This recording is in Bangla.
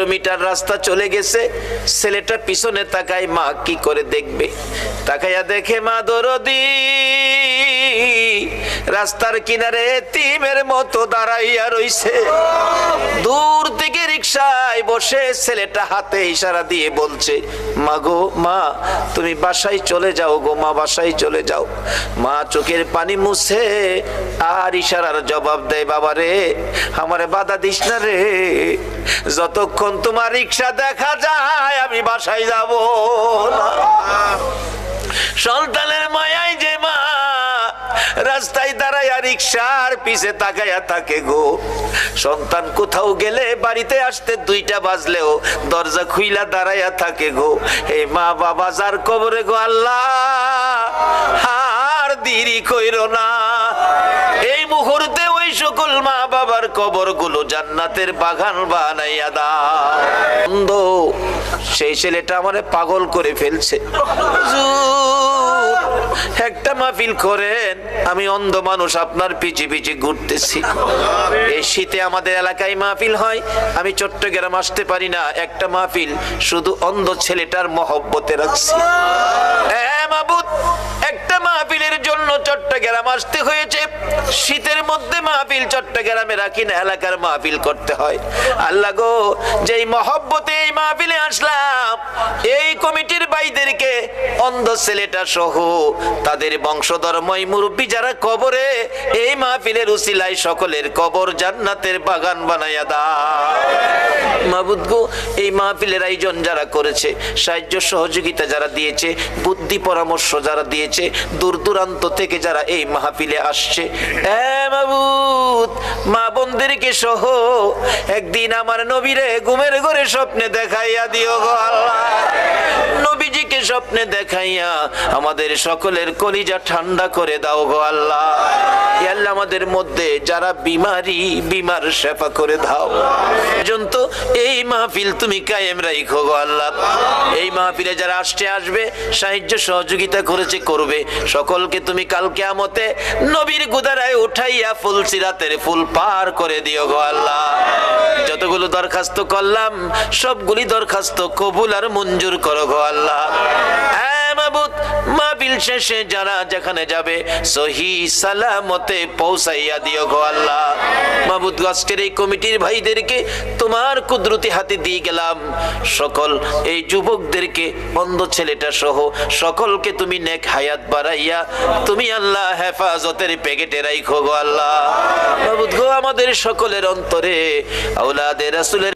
কিলোমিটার রাস্তা চলে গেছে, ছেলেটা পিছনে তাকায়, মা কি করে দেখবে? তাকাইয়া দেখে মা দরদি রাস্তার কিনারে এতিমের মতো দাঁড়াইয়া রইছে। দূর থেকে রিকশায় বসে ছেলেটা হাতে ইশারা দিয়ে বলছে, মা গো মা, তুমি বাসায় চলে যাও গো মা, বাসায় চলে যাও। মা চোখের পানি মুছে আর ইশারার জবাব দেয়, বাবা রে, আমারে বাধা দিস না রে, যতক্ষণ তোমার রিকশা দেখা যায় আমি বাসায় যাব না। সন্তানের মায়ায় যে মা রাস্তায় দাঁড়াইয়া রিকশার পিছে তাকাইয়া থাকে গো। সন্তান কোথাও গেলে বাড়িতে আসতে 2টা বাজলেও দরজা খুইলা দাঁড়াইয়া থাকে গো। এই মা বাবা যার কবরে গো আল্লাহ আর দেরি কইরো না। এই মুহূর্তে ওই সকল মা বাবার কবর গুলো জান্নাতের বাগান বানাইয়া দাও। সেই ছেলেটা আমারে পাগল করে ফেলছে। একটা মাহফিল করেন, আমি অন্ধ মানুষ আপনার পিছে পিছে ঘুরতেছি। এই শীতে আমাদের এলাকায় মাহফিল হয়, আমি চট্টগ্রাম আসতে পারি না, একটা মাহফিল শুধু অন্ধ ছেলেটার মহব্বতে রাখছি। মাবুদ, একটা মাহফিলের জন্য চট্টগ্রাম আসতে হয়েছে। শীতের মধ্যে মাহফিল চট্টগ্রামে রাখি না, এলাকার মাহফিল করতে হয়। আল্লাহ গো, যেই মহব্বতে এই মাহফিলে আসলাম, এই কমিটির ভাইদেরকে অন্ধ ছেলেটা সহ তাদের বংশধর্মই মুরব্বী যারা কবরে, এই মাহফিলের উসিলায় সকলের কবর জান্নাতের বাগান বানাইয়া দাও। মাবুদ গো, এই মাহফিলের আয়োজন যারা করেছে, সাহায্য সহযোগিতা যারা দিয়েছে, বুদ্ধি পরামর্শ যারা দিয়েছে, দূর দূরান্ত থেকে যারা এই মাহফিলে আসছে, মাবুদ মা বোনদেরকে সহ একদিন আমার নবীরে ঘুমের ঘরে স্বপ্নে দেখাইয়া দিও গো আল্লাহ। নবীজিকে স্বপ্নে দেখাইয়া আমাদের সকলের কলিজা ঠান্ডা করে দাও গো আল্লাহ। আল্লাহ আমাদের মধ্যে যারা বিমার সেবা করে দাও। পর্যন্ত এই মাহফিল তুমি কায়েম রাখো গো আল্লাহ। এই মাহফিলে যারা আসবে, সাহায্য সহযোগিতা করেছে, করবে, সকলকে তুমি কাল কিয়ামতে নবীর গুদারায় উঠাইয়া ফুল সিরাতের ফুল পার করে দিও গো আল্লাহ। যতগুলো দরখাস্ত করলাম সবগুলি দরখাস্ত কবুল আর মঞ্জুর করো গো আল্লাহ। মাবুদ, মাহফিল শেষে যারা যেখানে যাবে সহি সালামতে পৌঁছাইয়া দিও গো আল্লাহ। মাবুদ, আজকের এই কমিটির ভাইদেরকে তোমার কুদরতি হাতে দিয়ে গেলাম। সকল এই যুবকদেরকে, অন্ধ ছেলেটা সহ সকলকে তুমি নেক হায়াত বাড়াইয়া তুমি আল্লাহ হেফাজতের প্যাকেটে রাখো গো আল্লাহ। মাবুদ গো, আমাদের সকলের অন্তরে আওলাদে রাসূলের